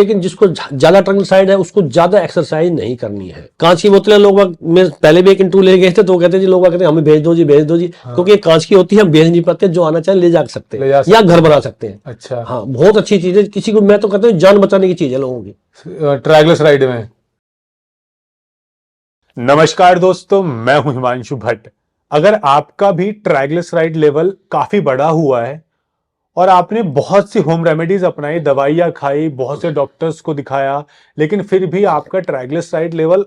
लेकिन जिसको ज्यादा ट्राइग्लिसराइड है उसको ज्यादा एक्सरसाइज नहीं करनी है। कांच की बोतलें लोग पहले भी एक इंटरव्यू ले गए थे तो कहते जी लोग कहते हैं हमें भेज दो जी हाँ। क्योंकि कांच की होती है, हम भेज नहीं पाते, जो आना चाहे ले जा सकते हैं या घर बना सकते हैं। अच्छा, हाँ, बहुत अच्छी चीज है, किसी को मैं तो कहता हूँ जान बचाने की चीज है लोगों की ट्राइग्लिसराइड में। नमस्कार दोस्तों, मैं हूं हिमांशु भट्ट। अगर आपका भी ट्राइग्लिसराइड लेवल काफी बढ़ा हुआ है और आपने बहुत सी होम रेमेडीज अपनाई, दवाइयां खाई, बहुत से डॉक्टर्स को दिखाया, लेकिन फिर भी आपका ट्राइग्लिसराइड लेवल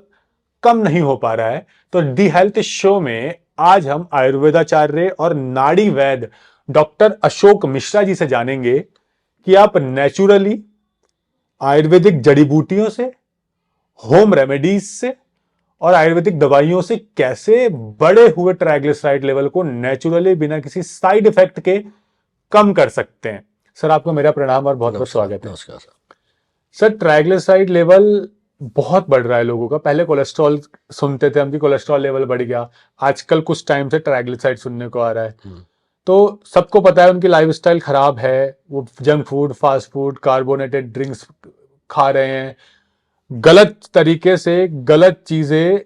कम नहीं हो पा रहा है, तो दी हेल्थ शो में आज हम आयुर्वेदाचार्य और नाड़ी वैद्य डॉक्टर अशोक मिश्रा जी से जानेंगे कि आप नेचुरली आयुर्वेदिक जड़ी बूटियों से, होम रेमेडीज से और आयुर्वेदिक दवाइयों से कैसे बढ़े हुए ट्राइग्लिसराइड लेवल को नेचुरली बिना किसी साइड इफेक्ट के कम कर सकते हैं। सर, आपको मेरा प्रणाम और बहुत बहुत स्वागत है। नमस्कार सर, ट्राइग्लिसराइड लेवल बहुत बढ़ रहा है लोगों का। पहले कोलेस्ट्रॉल सुनते थे हम कि कोलेस्ट्रॉल लेवल बढ़ गया, आजकल कुछ टाइम से ट्राइग्लिसराइड सुनने को आ रहा है। तो सबको पता है उनकी लाइफस्टाइल खराब है, वो junk food, fast food, carbonated drinks खा रहे हैं, गलत तरीके से गलत चीजें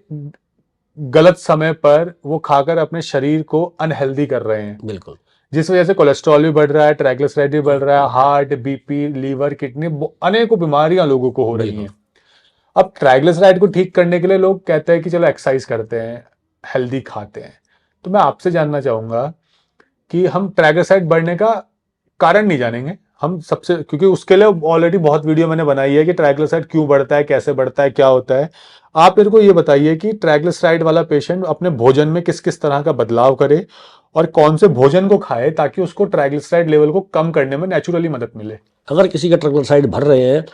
गलत समय पर वो खाकर अपने शरीर को अनहेल्दी कर रहे हैं। बिल्कुल, जिस वजह से कोलेस्ट्रॉल भी बढ़ रहा है, ट्राइग्लिसराइड भी बढ़ रहा है, हार्ट, बीपी, लीवर, किडनी, अनेकों बीमारियां लोगों को हो रही हैं। अब ट्राइग्लिसराइड को ठीक करने के लिए लोग कहते हैं कि चलो एक्सरसाइज करते हैं, हेल्दी खाते हैं। तो मैं आपसे जानना चाहूंगा कि हम ट्राइग्लिसराइड बढ़ने का कारण नहीं जानेंगे हम सबसे, क्योंकि उसके लिए ऑलरेडी बहुत वीडियो मैंने बनाई है कि ट्राइग्लिसराइड क्यों बढ़ता है, कैसे बढ़ता है, क्या होता है। आप मेरे को ये बताइए कि ट्राइग्लिसराइड वाला पेशेंट अपने भोजन में किस किस तरह का बदलाव करे और कौन से भोजन को खाए ताकि उसको ट्राइग्लिसराइड लेवल को कम करने में नेचुरली मदद मिले। अगर किसी का ट्राइग्लिसराइड बढ़ रहे हैं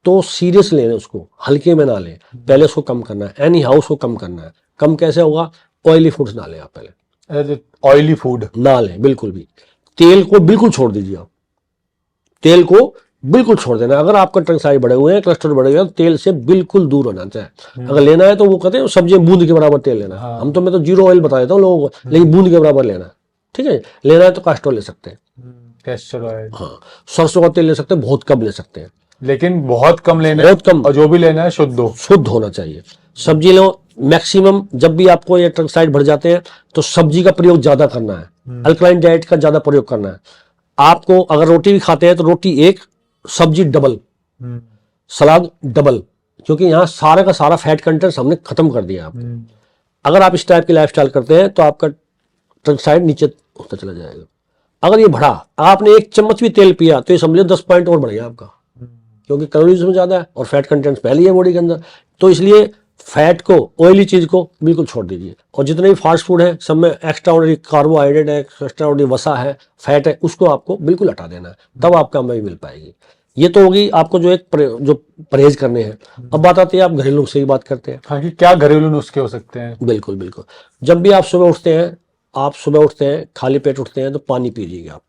तो सीरियस लें, उसको हल्के में ना लें। पहले उसको कम करना है, एनी हाउ उसको कम करना है। कम कैसे होगा? ऑयली फूड्स ना लें आप, पहले ऑयली फूड ना लें बिल्कुल भी। तेल को बिल्कुल छोड़ दीजिए आप, तेल को बिल्कुल छोड़ देना। अगर आपका ट्राइग्लिसराइड बढ़े हुए हैं, कोलेस्ट्रॉल बढ़े हुए हैं, तेल से बिल्कुल दूर होना चाहिए। अगर लेना है तो वो कहते हैं सब्जी बूंद के बराबर तेल लेना है। हम तो मैं तो जीरो ऑयल बता देता हूँ लोगों को, लेकिन बूंद के बराबर लेना है। ठीक है, लेना है तो कास्टर ले सकते हैं, कैस्टर ऑयल, हाँ, सरसों का तेल ले सकते हैं, बहुत कम ले सकते हैं, लेकिन बहुत कम लेना, बहुत कम, और जो भी लेना है शुद्ध होना चाहिए। सब्जी लो मैक्सिमम, जब भी आपको ये ट्राइग्लिसराइड बढ़ जाते हैं तो सब्जी का प्रयोग ज्यादा करना है, अल्कलाइन डाइट का ज्यादा प्रयोग करना है। आपको अगर रोटी भी खाते हैं तो रोटी एक, सब्जी डबल, सलाद डबल, क्योंकि यहाँ सारा का सारा फैट कंटेंट हमने खत्म कर दिया आपको। अगर आप इस टाइप की लाइफस्टाइल करते हैं तो आपका ट्राइग्लिसराइड नीचे होता चला जाएगा। अगर ये बढ़ा, आपने एक चम्मच भी तेल पिया तो ये समझ लो 10 पॉइंट और बढ़ गया आपका, क्योंकि कैलोरीज में ज्यादा है और फैट कंटेंट पहले ही है बॉडी के अंदर। तो इसलिए फैट को, ऑयली चीज को बिल्कुल छोड़ दीजिए। और जितने भी फास्ट फूड है सब में एक्स्ट्रा ऑर्डिनरी कार्बोहाइड्रेट है, एक्स्ट्रा ऑर्डिनरी वसा है, फैट है, उसको आपको बिल्कुल हटा देना है, तब आपको कामयाबी मिल पाएगी। ये तो होगी आपको जो एक जो परहेज करने हैं। अब बात आती है, आप घरेलू नुस्खे की बात करते हैं। हाँ, कि क्या घरेलू नुस्खे हो सकते हैं? बिल्कुल बिल्कुल। जब भी आप सुबह उठते हैं, खाली पेट उठते हैं तो पानी पीजिएगा आप।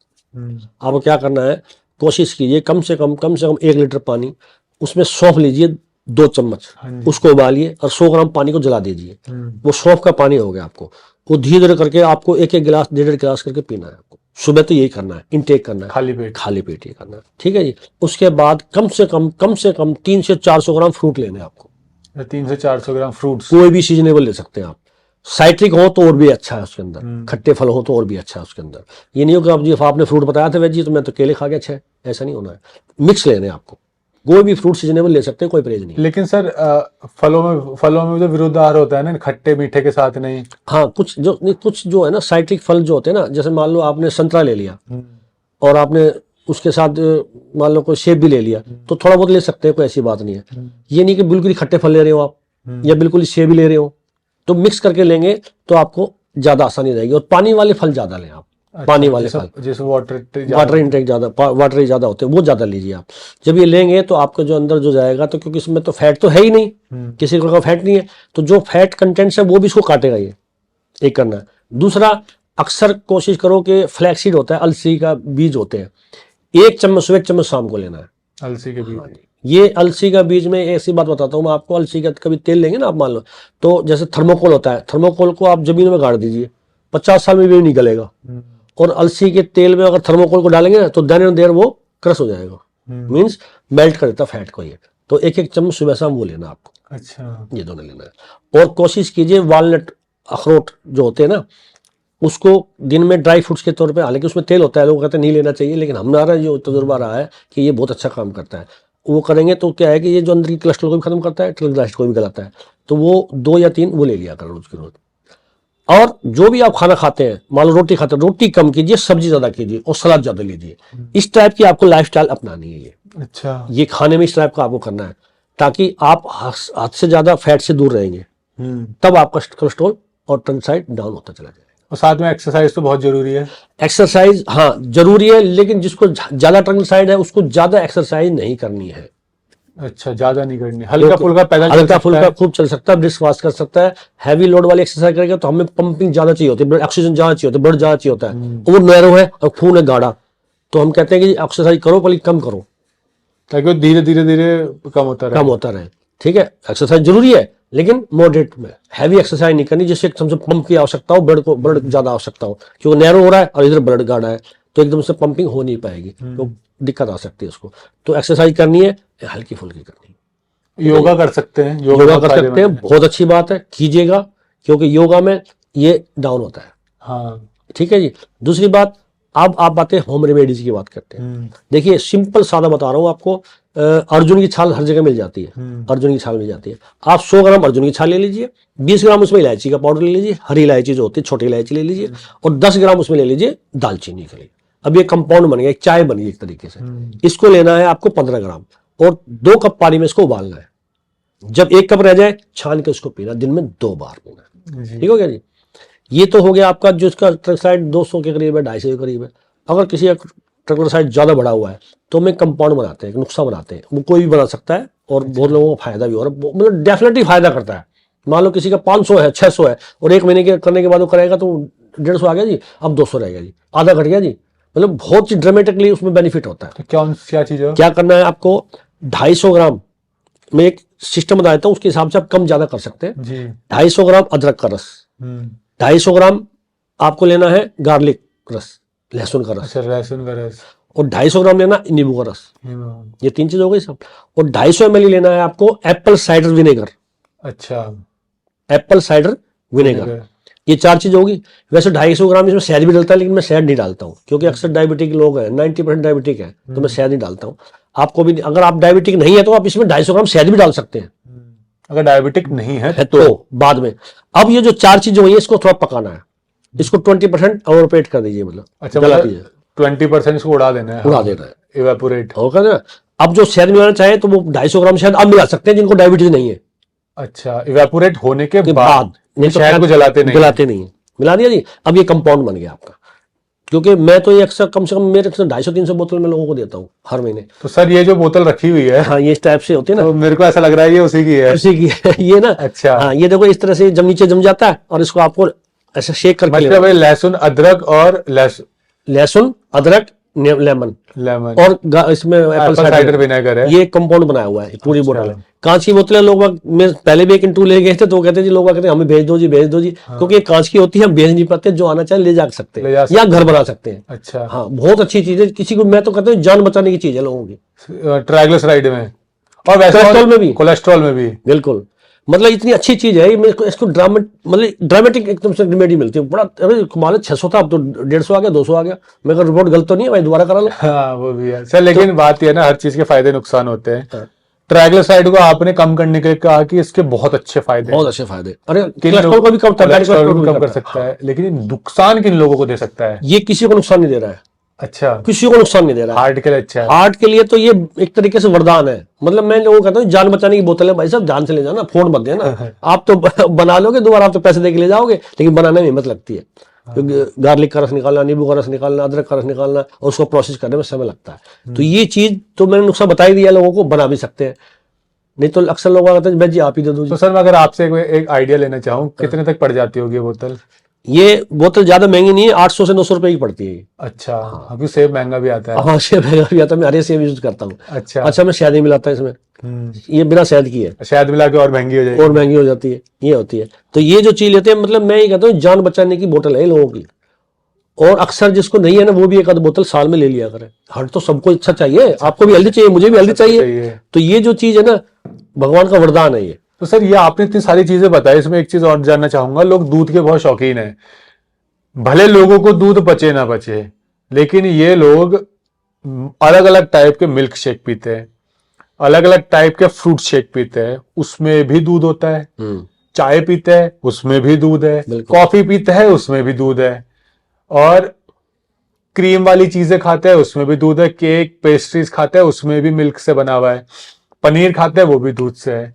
आपको क्या करना है, कोशिश कीजिए कम से कम 1 लीटर पानी, उसमें सौंफ लीजिए 2 चम्मच, उसको उबालिए और 100 ग्राम पानी को जला दीजिए। वो सौंफ का पानी हो गया आपको। वो धीरे धीरे करके आपको एक गिलास, 1.5 गिलास करके पीना है आपको। सुबह तो यही करना है, इनटेक करना है, खाली पेट ये करना है। ठीक है जी। उसके बाद कम से कम 300 से 400 ग्राम फ्रूट लेने हैं आपको। 300 से 400 ग्राम फ्रूट्स, कोई भी सीजनेबल ले सकते हैं आप। साइट्रिक हो तो और भी अच्छा है उसके अंदर, खट्टे फल हो तो और भी अच्छा है उसके अंदर। ये नहीं हो कि आप जी आपने फ्रूट बताया था वेजी तो मैं तो केले खा के अच्छा है, ऐसा नहीं होना है। मिक्स लेने आपको, कोई भी फ्रूट सीजनेबल ले सकते हैं, कोई परहेज नहीं। लेकिन सर फलों में जो विरुद्ध आहार होता है ना, खट्टे मीठे के साथ नहीं। हाँ, कुछ जो है ना साइट्रिक फल जो होते हैं ना, जैसे मान लो आपने संतरा ले लिया और आपने उसके साथ मान लो कोई सेब भी ले लिया, तो थोड़ा बहुत ले सकते हैं, कोई ऐसी बात नहीं है। ये नहीं कि बिल्कुल ही खट्टे फल ले रहे हो आप या बिल्कुल ही सेब ही ले रहे हो, तो मिक्स करके लेंगे तो आपको ज्यादा आसानी रहेगी। और पानी वाले फल ज्यादा लें आप। अच्छा, पानी वाले फल, जैसे वाटर इंटेक ज्यादा, वाटर ज्यादा होते हैं, वो ज्यादा लीजिए आप। जब ये लेंगे तो आपका जो अंदर जो जाएगा, तो क्योंकि इसमें तो फैट तो है ही नहीं, किसी प्रकार का फैट नहीं है, तो जो फैट कंटेंट्स है वो भी इसको काटेगा। ये एक करना है। दूसरा, अक्सर कोशिश करो कि फ्लैक्सीड होता है, अलसी का बीज होते हैं, 1 चम्मच सुबह, 1 चम्मच शाम को लेना है अलसी के बीज। ये अलसी का बीज में ऐसी बात बताता हूँ मैं आपको। अलसी का कभी तेल लेंगे ना आप, मान लो तो जैसे थर्मोकोल होता है, थर्मोकोल को आप जमीन में गाड़ दीजिए, 50 साल में भी नहीं गलेगा। और अलसी के तेल में अगर थर्मोकोल को डालेंगे ना तो देर वो क्रश हो जाएगा। मीन्स मेल्ट कर देता फैट को ये। तो एक एक चम्मच सुबह शाम वो लेना आपको, अच्छा। ये दोनों लेना है। और कोशिश कीजिए वालनट, अखरोट जो होते हैं ना, उसको दिन में ड्राई फ्रूट्स के तौर पे, हालांकि उसमें तेल होता है, लोग कहते हैं नहीं लेना चाहिए, लेकिन हमारा जो तजुर्बा रहा है कि ये बहुत अच्छा काम करता है। वो करेंगे तो क्या है कि ये जो अंदर की कोलेस्ट्रॉल को भी खत्म करता है, ट्रिग्लिसराइड को भी गलाता है। तो वो 2 या 3 वो ले लिया करो रोज के रोज। और जो भी आप खाना खाते हैं, मान लो रोटी खाते हैं, रोटी कम कीजिए, सब्जी ज्यादा कीजिए और सलाद ज्यादा लीजिए। इस टाइप की आपको लाइफस्टाइल अपनानी है। ये अच्छा। ये खाने में इस टाइप का आपको करना है, ताकि आप हद से ज्यादा फैट से दूर रहेंगे। तब आपका कोलेस्ट्रॉल और ट्रिग्लिसराइड डाउन होता चला जाएगा। और साथ में एक्सरसाइज तो बहुत जरूरी है। एक्सरसाइज हाँ जरूरी है, लेकिन जिसको ज्यादा ट्रिग्लिसराइड है उसको ज्यादा एक्सरसाइज नहीं करनी है। अच्छा, ज्यादा नहीं करनी, हल्का फुल्का पैदल चल हल्का सकता फुल्का है। खूब चल सकता है, ब्रिस्क फास्ट कर सकता है। हैवी लोड वाली एक्सरसाइज करेगा तो हमें पंपिंग ज्यादा चाहिए होती है, ऑक्सीजन ज्यादा चाहिए होता है, ब्लड ज्यादा चाहिए होता है। वो नैरो है और खून है गाढ़ा, तो हम कहते हैं कि एक्सरसाइज करो पर कम करो, ताकि वो धीरे धीरे धीरे कम होता रहे। कम होता रहे। ठीक है, एक्सरसाइज जरूरी है लेकिन मॉडरेट में, हैवी एक्सरसाइज नहीं करनी जिससे एकदम से पंप की आवश्यकता हो, ब्लड ज्यादा आवश्यकता हो, क्योंकि नैरो हो रहा है और इधर ब्लड गाढ़ा है, तो एकदम से पंपिंग हो नहीं पाएगी, तो दिक्कत आ सकती है उसको। तो एक्सरसाइज करनी है, हल्की फुल्की करनी है। योगा कर सकते हैं, योगा बहुत कर सकते हैं, फायदेमंद है। बहुत अच्छी बात है, कीजिएगा, क्योंकि योगा में ये डाउन होता है। हाँ। ठीक है जी। दूसरी बात, अब आप बातें होम रेमेडीज की बात करते हैं। देखिए सिंपल सादा बता रहा हूं आपको, अर्जुन की छाल हर जगह मिल जाती है, अर्जुन की छाल मिल जाती है। आप 100 ग्राम अर्जुन की छाल ले लीजिए, 20 ग्राम उसमें इलायची का पाउडर ले लीजिए, हरी इलायची जो होती है छोटी इलायची ले लीजिए, और 10 ग्राम उसमें ले लीजिए दालचीनी के लिए। अब ये कंपाउंड बन गया, एक चाय बन गई एक तरीके से। इसको लेना है आपको 15 ग्राम, और 2 कप पानी में इसको उबालना है। जब 1 कप रह जाए छान के उसको पीना, दिन में 2 बार पीना। ठीक हो गया जी। ये तो हो गया आपका जो इसका ट्रिग्लिसराइड 200 के करीब है, 250 के करीब है। अगर किसी का ट्रिग्लिसराइड ज्यादा बढ़ा हुआ है तो हम एक कंपाउंड बनाते हैं, एक नुस्खा बनाते हैं, वो कोई भी बना सकता है और बहुत लोगों को फायदा भी हो रहा है, मतलब डेफिनेटली फायदा करता है। मान लो किसी का 500 है, 600 है, और 1 महीने के करने के बाद वो करेगा तो 150 आ गया जी, अब 200 रह गया जी, आधा घट गया जी, मतलब बहुत ड्रामेटिकली उसमें बेनिफिट होता है। तो क्या चीज है? क्या करना है आपको, 250 ग्राम में एक सिस्टम बता देता हूँ, उसके हिसाब से आप कम ज्यादा कर सकते हैं जी। 250 ग्राम अदरक का रस, 250 ग्राम आपको लेना है गार्लिक रस, लहसुन का रस, अच्छा, लहसुन का रस, और 250 ग्राम लेना नींबू का रस। ये 3 चीज हो गई सब। और 250 ml लेना है आपको एप्पल साइडर विनेगर। अच्छा, एप्पल साइडर विनेगर, ये 4 चीज होगी। वैसे 250 ग्राम इसमें शहद भी डलता है, लेकिन मैं शहद नहीं डालता हूँ, क्योंकि अक्सर डायबिटिक लोग हैं, 90% डायबिटिक है, तो मैं शहद नहीं डालता हूँ। आपको भी, अगर आप डायबिटिक नहीं है तो आप इसमें 250 ग्राम शहद भी डाल सकते हैं, अगर डायबिटिक नहीं है तो बाद में। अब ये जो 4 चीजें हुई है, इसको थोड़ा पकाना है, इसको 20% ओवरपेट कर दीजिए, मतलब अच्छा, गला दीजिए, 20% इसको उड़ा देना है, उड़ा देना है, इवेपोरेट होगा ना। अब जो शहद मिलाना चाहे तो वो 250 ग्राम शहद अब मिला सकते हैं जिनको डायबिटीज नहीं है। अच्छा, इवेपोरेट होने के बाद, नहीं तो शहद को जलाते नहीं है, मिला दिया जी। अब ये कंपाउंड बन गया आपका, क्योंकि मैं तो ये अक्सर कम से कम मेरे 250-300 बोतल मैं लोगों को देता हूँ हर महीने। तो सर ये जो बोतल रखी हुई है, हाँ ये इस टाइप से होती है ना, तो मेरे को ऐसा लग रहा है ये उसी की है। उसी की है ये ना। अच्छा, हाँ ये देखो इस तरह से जब नीचे जम जाता है, और इसको आपको ऐसा शेक करके मतलब लहसुन अदरक और लहसुन अदरक लेमन और इसमें एप्पल साइडर विनेगर है, ये कंपाउंड बनाया हुआ है। पूरी बोतल है, कांच की बोतलें लोग में पहले भी 1 इंटू ले गए थे, तो कहते जी, लोग कहते हैं हमें भेज दो जी, भेज दो जी, क्योंकि ये कांच की होती है, हम भेज नहीं पाते, जो आना चाहे ले जा सकते हैं या घर बना सकते हैं। अच्छा, हाँ बहुत अच्छी चीज है, किसी को मैं तो कहता हूँ जान बचाने की चीज है लोगों की, ट्राइग्लिसराइड में और वैसे कोलेस्ट्रॉल में भी। बिल्कुल, मतलब इतनी अच्छी चीज है, इसको ड्रामेटिक एकदम से रेमेडी मिलती है। बड़ा अरे कमाल है, 600 था अब तो 150 आ गया, 200 आ गया। मैं अगर रिपोर्ट गलत तो नहीं है भाई, दोबारा करा लो। हाँ वो भी है सर, लेकिन बात यह ना, हर चीज के फायदे नुकसान होते हैं। ट्राइग्लिसराइड को आपने कम करने के लिए कहा कि इसके बहुत अच्छे फायदे, बहुत अच्छे फायदे। अरे कोलेस्ट्रॉल को भी कम कर सकता है, लेकिन नुकसान किन लोगों को दे सकता है? ये किसी को नुकसान नहीं दे रहा है। अच्छा, किसी को नुकसान नहीं दे रहा है, हार्ट के लिए अच्छा है। हार्ट के लिए तो ये एक तरीके से वरदान है। मतलब मैं लोगों को कहता हूँ जान बचाने की बोतल है भाई साहब, जान से ले जाना, फोन मत देना। आप तो बना लोगे दोबारा, आप तो पैसे दे के ले जाओगे, लेकिन बनाने में हिम्मत लगती है, क्योंकि गार्लिक का रस निकालना, नींबू का रस निकालना, अदरक का रस निकालना, और उसको प्रोसेस करने में समय लगता है। तो ये चीज तो मैंने नुस्खा बता ही दिया, लोगों को बना भी सकते हैं। नहीं तो अक्सर लोग कहते हैं भाई जी आप ही दे दो। तो सर मैं अगर आपसे एक आइडिया लेना चाहूँ, कितने तक पड़ जाती होगी ये बोतल? ये बोतल ज्यादा महंगी नहीं है, 800 से 900 रुपए की पड़ती है। अच्छा, अभी सेब महंगा भी आता है। हाँ सेब महंगा भी आता है, मैं हरे सेब यूज करता हूँ। अच्छा, मैं शहद नहीं मिलाता इसमें, ये बिना शहद की है, शहद मिला के और महंगी हो जाएगी, और महंगी हो जाती है, ये होती है। तो ये जो चीज लेते हैं, मतलब मैं ये कहता हूँ जान बचाने की बोतल है लोगों की, और अक्सर जिसको नहीं है ना, वो भी एक आध बोतल साल में ले लिया करे। हर्ट तो सबको अच्छा चाहिए, आपको भी हेल्दी चाहिए, मुझे भी हेल्दी चाहिए। तो ये जो चीज है ना, भगवान का वरदान है ये। तो सर ये आपने इतनी सारी चीजें बताई, इसमें एक चीज और जानना चाहूंगा। लोग दूध के बहुत शौकीन हैं, भले लोगों को दूध पचे ना पचे, लेकिन ये लोग अलग अलग टाइप के मिल्क शेक पीते हैं, अलग अलग टाइप के फ्रूट शेक पीते हैं, उसमें भी दूध होता है। चाय पीते हैं, उसमें भी दूध है। कॉफी पीते हैं, उसमें भी दूध है। और क्रीम वाली चीजें खाते हैं, उसमें भी दूध है। केक पेस्ट्रीज खाते हैं, उसमें भी मिल्क से बना हुआ है। पनीर खाते हैं, वो भी दूध से है।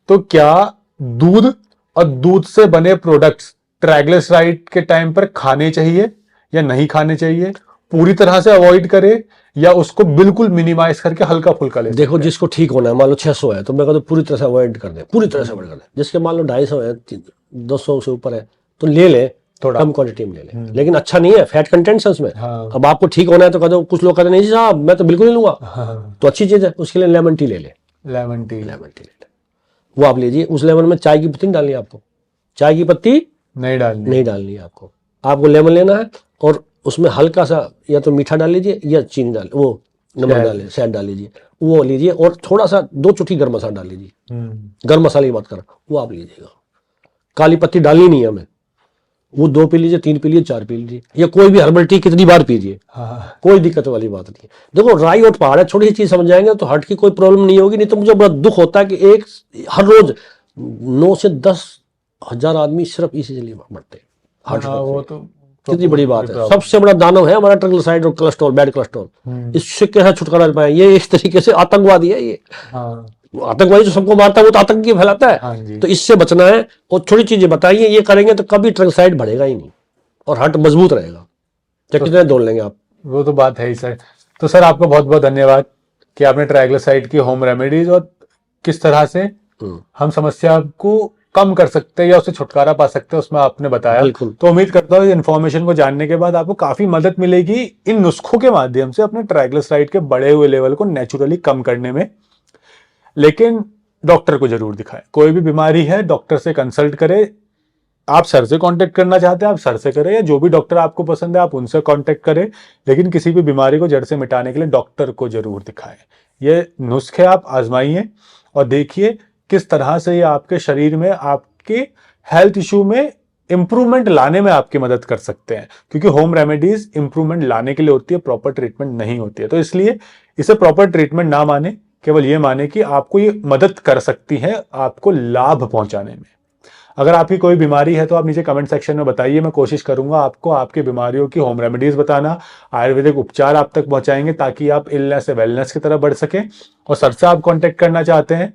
तो क्या दूध और दूध से बने प्रोडक्ट्स ट्राइग्लिसराइड के टाइम पर खाने चाहिए या नहीं खाने चाहिए? पूरी तरह से अवॉइड करे या उसको बिल्कुल मिनिमाइज करके हल्का फुल्का ले? देखो, जिसको ठीक होना है, मान लो 600 है, तो मैं कहता हूँ पूरी तरह से अवॉइड कर दे, पूरी तरह से अवॉइड कर दे। जिसके मान लो 250 है, 200 से ऊपर है, तो ले ले, थोड़ा कम क्वांटिटी में ले ले, लेकिन अच्छा नहीं है, फैट कंटेंट्स है उसमें। अब आपको ठीक होना है तो कहते, कुछ लोग कहते नहीं जी साहब मैं तो बिल्कुल नहीं लूंगा, तो अच्छी चीज है, उसके लिए लेमन टी ले ले। लेमन टी ले ले, वो आप लीजिए। उस लेमन में चाय की पत्ती नहीं डालनी आपको, चाय की पत्ती नहीं डालनी है आपको लेमन लेना है, और उसमें हल्का सा या तो मीठा डाल लीजिए या चीनी डाल, वो नमक डालिए, शहद डाल लीजिए, वो लीजिए, और थोड़ा सा 2 चुटकी गरम मसाला डाल लीजिए। गरम मसाले की बात कर रहा हूं, वो आप लीजिएगा। काली पत्ती डालनी नहीं है हमें, वो 2 पी लीजिए, 3 पी लीजिए, 4 पी लीजिए, या कोई भी हर्बल टी कितनी बार पीजिए, कोई दिक्कत वाली बात नहीं है। देखो, राई और पहाड़ है, छोटी सी चीज समझ जाएंगे तो हार्ट की कोई प्रॉब्लम नहीं होगी। नहीं तो मुझे बड़ा दुख होता है कि हर रोज 9 से 10 हजार आदमी सिर्फ इसी से मरते हैं। वो तो कितनी बड़ी बात है। सबसे बड़ा दानव है हमारा ट्राइग्लिसराइड और कोलेस्ट्रॉल, बैड कोलेस्ट्रॉल। इससे कैसे छुटकारा पाए? ये इस तरीके से आतंकवादी है ये। आतंकवादी जो सबको मारता है वो तो आतंक ही फैलाता है। तो इससे बचना है, और छोटी चीजें बताइए, ये करेंगे तो कभी ट्राइग्लिसराइड बढ़ेगा ही नहीं और हार्ट मजबूत रहेगा, चाहे कितने दौड़ लेंगे आप। वो तो बात है ही सर। तो सर आपका बहुत बहुत धन्यवाद कि आपने ट्राइग्लिसराइड की होम रेमेडीज और किस तरह से हम समस्या को कम कर सकते हैं या उससे छुटकारा पा सकते हैं, उसमें आपने बताया। तो उम्मीद करता हूँ इन्फॉर्मेशन को जानने के बाद आपको काफी मदद मिलेगी इन नुस्खों के माध्यम से अपने ट्राइग्लिसराइड के बढ़े हुए लेवल को नेचुरली कम करने में। लेकिन डॉक्टर को जरूर दिखाएं। कोई भी बीमारी है, डॉक्टर से कंसल्ट करें। आप सर से कांटेक्ट करना चाहते हैं, आप सर से करें, या जो भी डॉक्टर आपको पसंद है आप उनसे कांटेक्ट करें। लेकिन किसी भी बीमारी को जड़ से मिटाने के लिए डॉक्टर को जरूर दिखाएं। ये नुस्खे आप आजमाइए और देखिए किस तरह से ये आपके शरीर में, आपके हेल्थ इशू में इंप्रूवमेंट लाने में आपकी मदद कर सकते हैं। क्योंकि होम रेमेडीज इंप्रूवमेंट लाने के लिए होती है, प्रॉपर ट्रीटमेंट नहीं होती है। तो इसलिए इसे प्रॉपर ट्रीटमेंट ना माने, केवल ये माने कि आपको ये मदद कर सकती है आपको लाभ पहुंचाने में। अगर आपकी कोई बीमारी है तो आप नीचे कमेंट सेक्शन में बताइए, मैं कोशिश करूंगा आपको आपकी बीमारियों की होम रेमेडीज बताना, आयुर्वेदिक उपचार आप तक पहुंचाएंगे ताकि आप इलनेस से वेलनेस की तरफ बढ़ सकें। और सर से आप कांटेक्ट करना चाहते हैं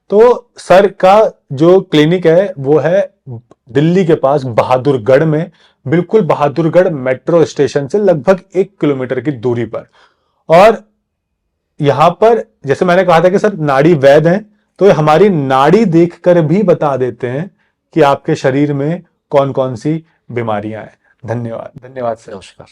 तो सर का जो क्लिनिक है वो है दिल्ली के पास बहादुरगढ़ में, बिल्कुल बहादुरगढ़ मेट्रो स्टेशन से लगभग 1 किलोमीटर की दूरी पर। और यहां पर जैसे मैंने कहा था कि सर नाड़ी वैद्य हैं, तो ये हमारी नाड़ी देखकर भी बता देते हैं कि आपके शरीर में कौन कौन सी बीमारियां हैं। धन्यवाद सर। नमस्कार।